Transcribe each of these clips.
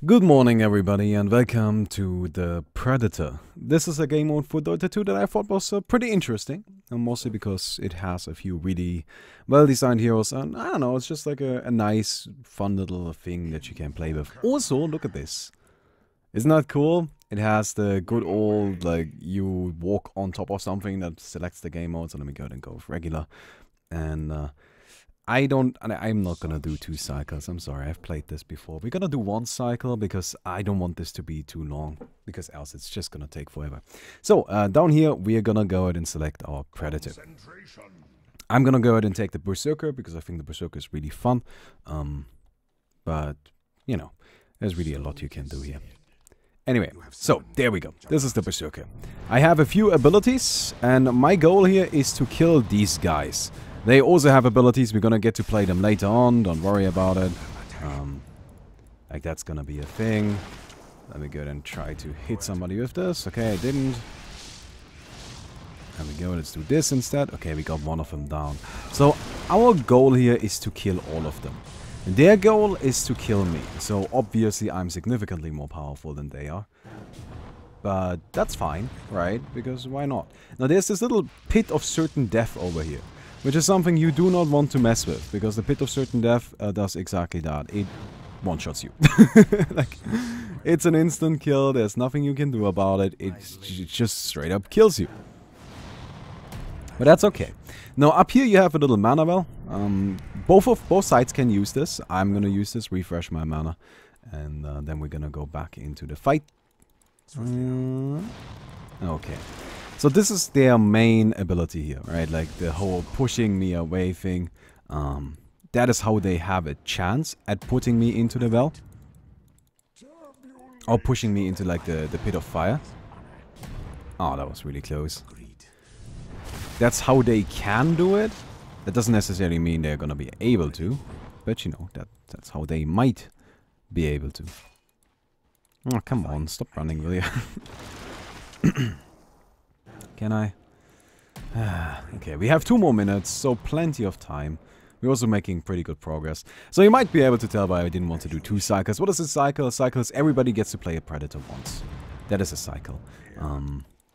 Good morning everybody and welcome to the Predator. This is a game mode for Dota 2 that I thought was pretty interesting, and mostly because it has a few really well designed heroes, and I don't know, it's just like a nice fun little thing that you can play with. Also, look at this. Isn't that cool? It has the good old, like, you walk on top of something that selects the game mode, so let me go ahead and go with regular. And I'm not gonna do 2 cycles, I'm sorry, I've played this before. We're gonna do 1 cycle because I don't want this to be too long, because else it's just gonna take forever. So, down here, we are gonna go ahead and select our Predator. I'm gonna go ahead and take the Berserker, because I think the Berserker is really fun. But, you know, there's really a lot you can do here. Anyway, so, there we go. This is the Berserker. I have a few abilities, and my goal here is to kill these guys. They also have abilities, we're gonna get to play them later on, don't worry about it. Like that's gonna be a thing. Let me go ahead and try to hit somebody with this. Okay, I didn't. There we go, let's do this instead. Okay, we got one of them down. So, our goal here is to kill all of them. Their goal is to kill me. So, obviously, I'm significantly more powerful than they are. But that's fine, right? Because why not? Now, there's this little pit of certain death over here, which is something you do not want to mess with, because the pit of certain death does exactly that. It one-shots you. Like, it's an instant kill, there's nothing you can do about it, it just straight up kills you. But that's okay. Now, up here you have a little mana well. Both sides can use this. I'm gonna use this, refresh my mana, and then we're gonna go back into the fight. Okay. So this is their main ability here, right? Like the whole pushing me away thing. That is how they have a chance at putting me into the well. Or pushing me into like the pit of fire. Oh, that was really close. That's how they can do it. That doesn't necessarily mean they're gonna be able to. But you know, that's how they might be able to. Oh, come on, stop running, will you? Can I? Okay, we have 2 more minutes, so plenty of time. We're also making pretty good progress. So you might be able to tell why I didn't want to do 2 cycles. What is a cycle? A cycle is everybody gets to play a Predator once. That is a cycle.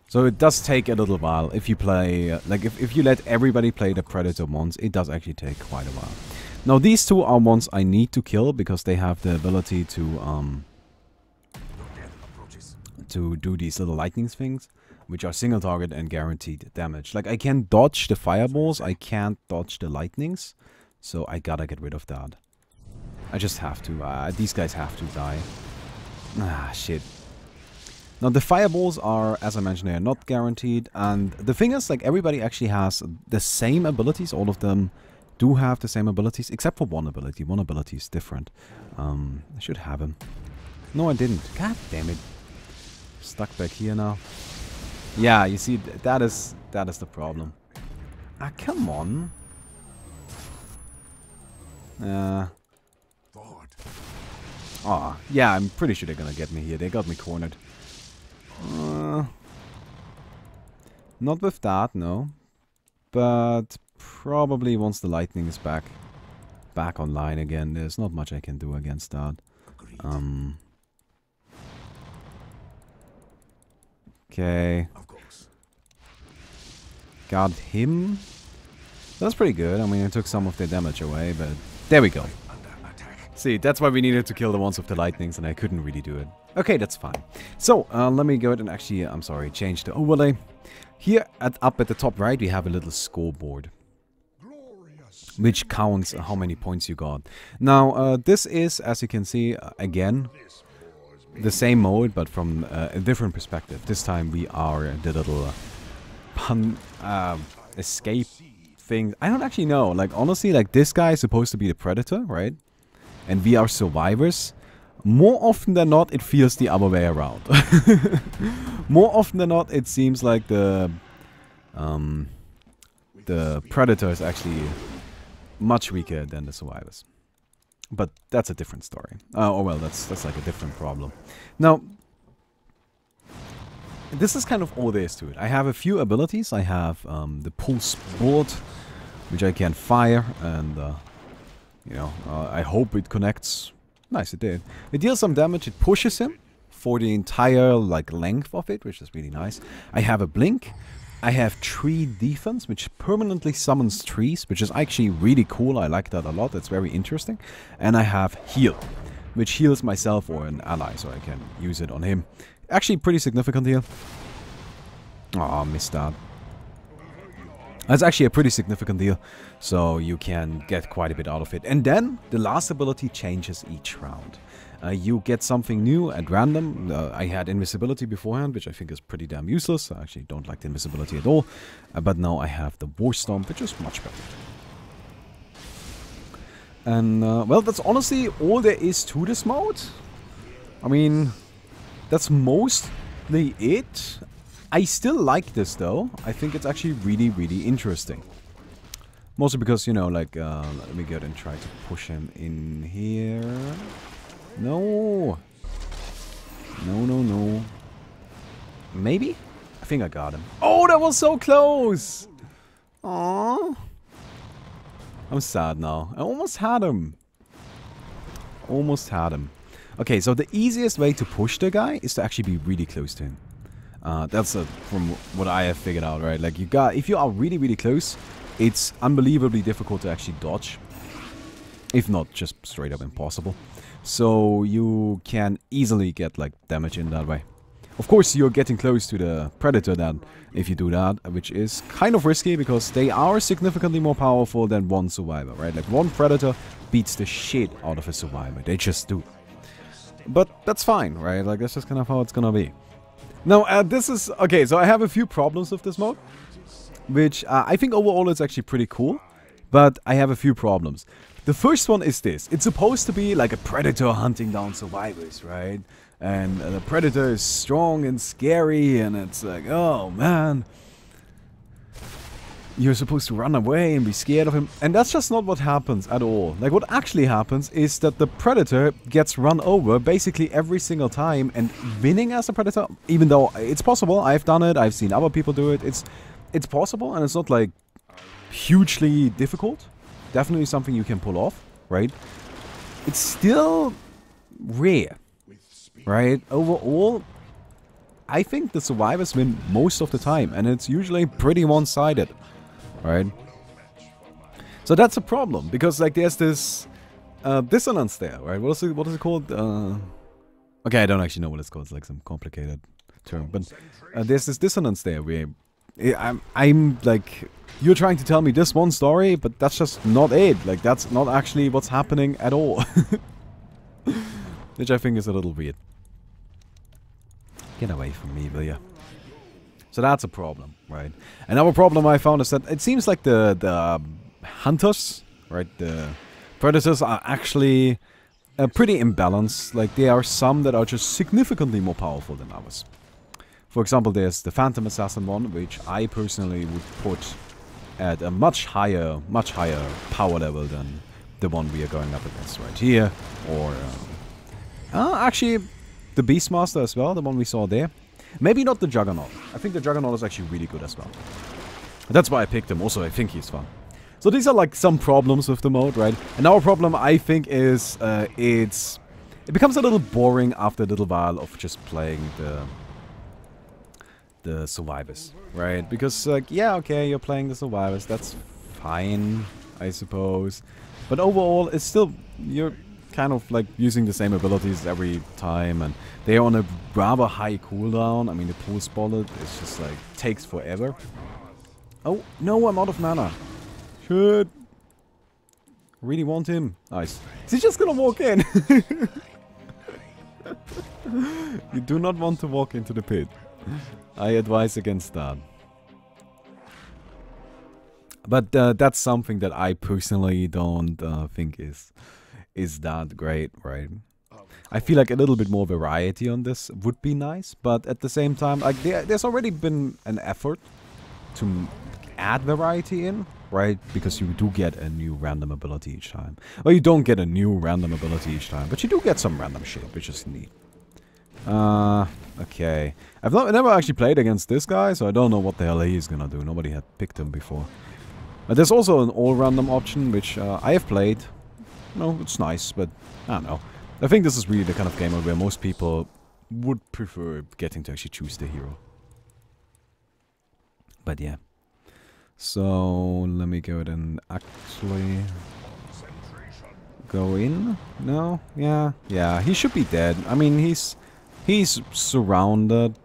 So it does take a little while. If you play, like if you let everybody play the Predator once, it does actually take quite a while. Now these 2 are ones I need to kill, because they have the ability to do these little lightning things, which are single target and guaranteed damage. Like, I can dodge the fireballs, I can't dodge the lightnings, so I gotta get rid of that. I just have to. These guys have to die. Ah, shit. Now, the fireballs are, as I mentioned, they are not guaranteed, and the thing is, like, everybody actually has the same abilities. All of them do have the same abilities, except for one ability. One ability is different. I should have him. No, I didn't. God damn it. Stuck back here now. Yeah, you see, that is the problem. Ah, come on. Oh, yeah, I'm pretty sure they're gonna get me here. They got me cornered. Not with that, no. But probably once the lightning is back online again, there's not much I can do against that. Okay. Got him. That's pretty good. I mean, I took some of their damage away, but there we go. See, that's why we needed to kill the ones with the lightnings, and I couldn't really do it. Okay, that's fine. So, let me go ahead and actually, I'm sorry, change the overlay. Here, up at the top right, we have a little scoreboard, which counts how many points you got. Now, this is, as you can see, again, the same mode, but from a different perspective. This time we are the little escape thing. I don't actually know. Like, honestly, like, this guy is supposed to be the Predator, right? And we are survivors. More often than not, it feels the other way around. More often than not, it seems like the Predator is actually much weaker than the survivors. But that's a different story. Oh well, that's like a different problem. Now, this is kind of all there is to it. I have a few abilities. I have the pulse bullet, which I can fire, and you know, I hope it connects Nice, it did. It deals some damage, it pushes him for the entire like length of it, which is really nice. I have a blink. I have tree defense, which permanently summons trees, which is actually really cool. I like that a lot. That's very interesting. And I have heal, which heals myself or an ally, so I can use it on him. Actually, pretty significant heal. Oh, missed that. That's actually a pretty significant deal, so you can get quite a bit out of it. And then the last ability changes each round. You get something new at random. I had invisibility beforehand, which I think is pretty damn useless. I actually don't like the invisibility at all. But now I have the War Stomp, which is much better. And, well, that's honestly all there is to this mode. I mean, that's mostly it. I still like this, though. I think it's actually really, really interesting. Mostly because, you know, like, let me go and try to push him in here. No. No. Maybe? I think I got him. Oh, that was so close! Aww. I'm sad now. I almost had him. Okay, so the easiest way to push the guy is to actually be really close to him. That's from what I have figured out, right? Like, if you are really, really close, it's unbelievably difficult to actually dodge. If not, just straight up impossible. So you can easily get like damage in that way. Of course, you're getting close to the Predator then, if you do that, which is kind of risky because they are significantly more powerful than one Survivor, right? Like one Predator beats the shit out of a Survivor. They just do. But that's fine, right? Like that's just kind of how it's gonna be. Now, this is... Okay, so I have a few problems with this mode, which I think overall is actually pretty cool, but I have a few problems. The first one is this. It's supposed to be like a predator hunting down survivors, right? And the predator is strong and scary, and it's like, oh man. You're supposed to run away and be scared of him. And that's just not what happens at all. Like, what actually happens is that the predator gets run over basically every single time, and winning as a predator, even though it's possible, I've done it, I've seen other people do it, it's possible, and it's not like hugely difficult. Definitely something you can pull off, right? It's still rare, right? Overall, I think the survivors win most of the time, and it's usually pretty one-sided, right? So that's a problem, because like there's this dissonance there, right? What is it called? Okay, I don't actually know what it's called. It's like some complicated term, but there's this dissonance there where I'm like, you're trying to tell me this one story, but that's just not it. Like, that's not actually what's happening at all. Which I think is a little weird. Get away from me, will ya? So that's a problem, right? Another problem I found is that it seems like the hunters, right, the predators are actually pretty imbalanced. Like, there are some that are just significantly more powerful than others. For example, there's the Phantom Assassin one, which I personally would put at a much higher power level than the one we are going up against right here. Or, actually, the Beastmaster as well, the one we saw there. Maybe not the Juggernaut. I think the Juggernaut is actually really good as well. That's why I picked him. Also, I think he's fun. So these are like some problems with the mode, right? And our problem, I think, is it becomes a little boring after a little while of just playing the survivors, right? Because like, yeah, okay, you're playing the survivors, that's fine, I suppose, but overall it's still, you're kind of like using the same abilities every time, and they're on a rather high cooldown. I mean, the pulse bullet is just like takes forever. Oh no, I'm out of mana. Shit, really want him. Nice. Is he just gonna walk in? You do not want to walk into the pit. I advise against that. But that's something that I personally don't think is that great, right? I feel like a little bit more variety on this would be nice, but at the same time, like there's already been an effort to add variety in, right? Because you do get a new random ability each time. Well, you don't get a new random ability each time, but you do get some random shit, which is neat. Okay. I've never actually played against this guy, so I don't know what the hell he's gonna do. Nobody had picked him before. There's also an all-random option, which I have played. No, it's nice, but I don't know. I think this is really the kind of game mode where most people would prefer getting to actually choose the hero. But yeah. So let me go ahead and actually go in. No? Yeah. Yeah, he should be dead. I mean, he's surrounded.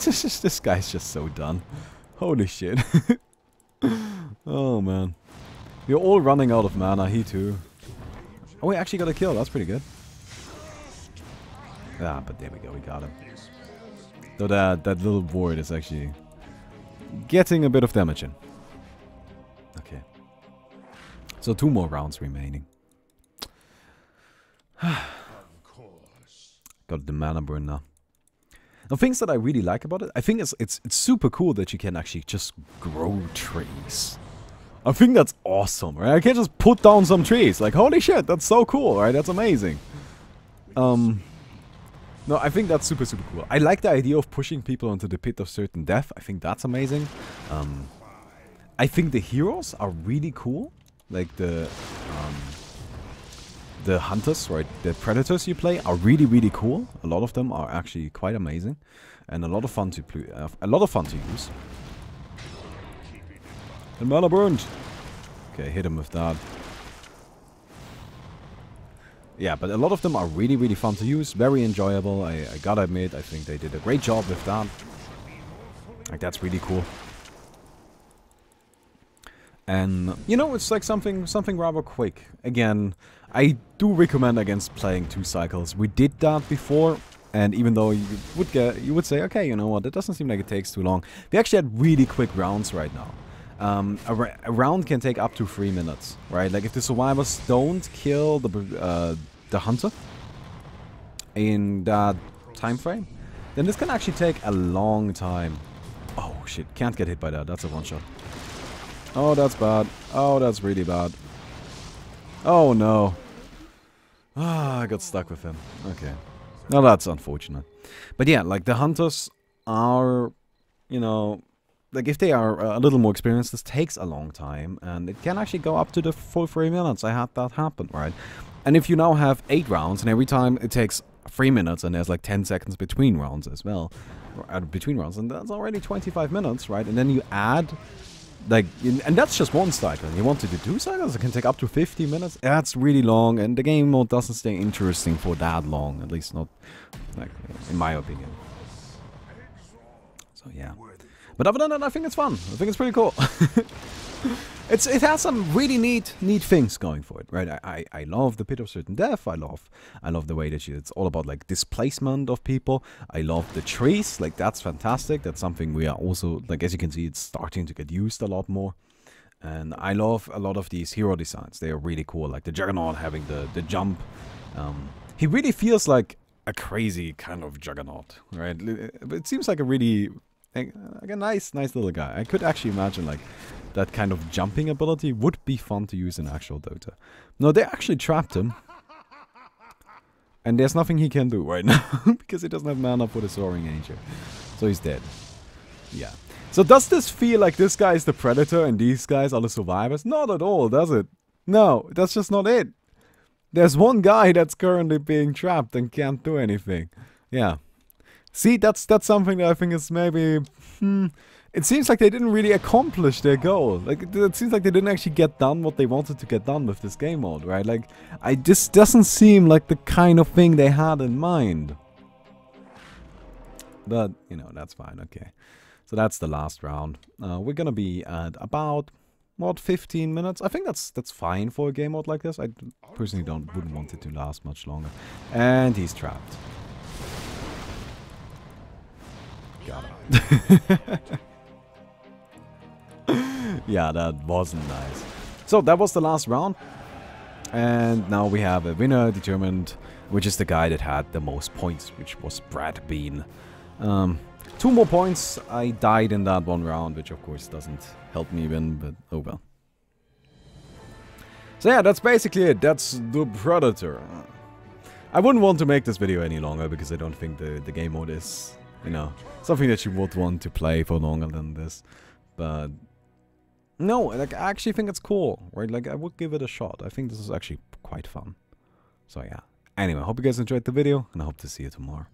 This guy's just so done. Holy shit. Oh man. We're all running out of mana, he too. Oh, we actually got a kill, that's pretty good. Ah, but there we go, we got him. So that little ward is actually getting a bit of damage in. Okay. So 2 more rounds remaining. Got the mana burn now. Now, things that I really like about it, I think it's super cool that you can actually just grow trees. I think that's awesome, right? I can just put down some trees. Like, holy shit, that's so cool, right? That's amazing. No, I think that's super, super cool. I like the idea of pushing people into the pit of certain death. I think that's amazing. I think the heroes are really cool. Like the hunters, right? The predators you play are really, really cool. A lot of them are actually quite amazing, and a lot of fun to play. A lot of fun to use. And mana burned. Okay, hit him with that. Yeah, but a lot of them are really, really fun to use. Very enjoyable. I gotta admit, I think they did a great job with that. Like, that's really cool. And, you know, it's like something rather quick. Again, I do recommend against playing 2 cycles. We did that before, and even though you would say, okay, you know what, it doesn't seem like it takes too long. We actually had really quick rounds right now. A round can take up to 3 minutes, right? Like, if the survivors don't kill the hunter in that time frame, then this can actually take a long time. Oh shit, can't get hit by that. That's a one-shot. Oh, that's bad. Oh, that's really bad. Oh no. Ah, I got stuck with him. Okay. Now that's unfortunate. But yeah, like the hunters are, you know, like if they are a little more experienced, this takes a long time, and it can actually go up to the full 3 minutes. I had that happen, right? And if you now have 8 rounds, and every time it takes 3 minutes, and there's like 10 seconds between rounds as well, between rounds, and that's already 25 minutes, right? And then you add, like, and that's just one cycle. You want to do 2 cycles, it can take up to 50 minutes. That's really long, and the game mode doesn't stay interesting for that long, at least not, like, in my opinion. So yeah. But other than that, I think it's fun. I think it's pretty cool. It has some really neat things going for it, right? I love the pit of certain death. I love the way that it's all about like displacement of people. I love the trees, like that's fantastic. That's something we are also, like, as you can see, it's starting to get used a lot more. And I love a lot of these hero designs. They are really cool, like the Juggernaut having the jump. He really feels like a crazy kind of Juggernaut, right? It seems like a really, like a nice little guy. I could actually imagine like that kind of jumping ability would be fun to use in actual Dota. No, they actually trapped him. And there's nothing he can do right now because he doesn't have mana for the Soaring Angel. So he's dead. Yeah. So does this feel like this guy is the predator and these guys are the survivors? Not at all, does it? No, that's just not it. There's one guy that's currently being trapped and can't do anything. Yeah. See, that's something that I think is maybe... It seems like they didn't really accomplish their goal. Like, it seems like they didn't actually get done what they wanted to get done with this game mode, right? Like, this doesn't seem like the kind of thing they had in mind. But, you know, that's fine, okay. So that's the last round. We're gonna be at about, what, 15 minutes? I think that's fine for a game mode like this. I personally wouldn't want it to last much longer. And he's trapped. Got him. Yeah, that wasn't nice. So that was the last round. And now we have a winner determined, which is the guy that had the most points, which was Brad Bean. 2 more points. I died in that one round, which of course doesn't help me win, but oh well. So yeah, that's basically it. That's the Predator. I wouldn't want to make this video any longer because I don't think the game mode is, you know, something that you would want to play for longer than this. But no, like I actually think it's cool, right? Like I would give it a shot. I think this is actually quite fun. So yeah. Anyway, hope you guys enjoyed the video, and I hope to see you tomorrow.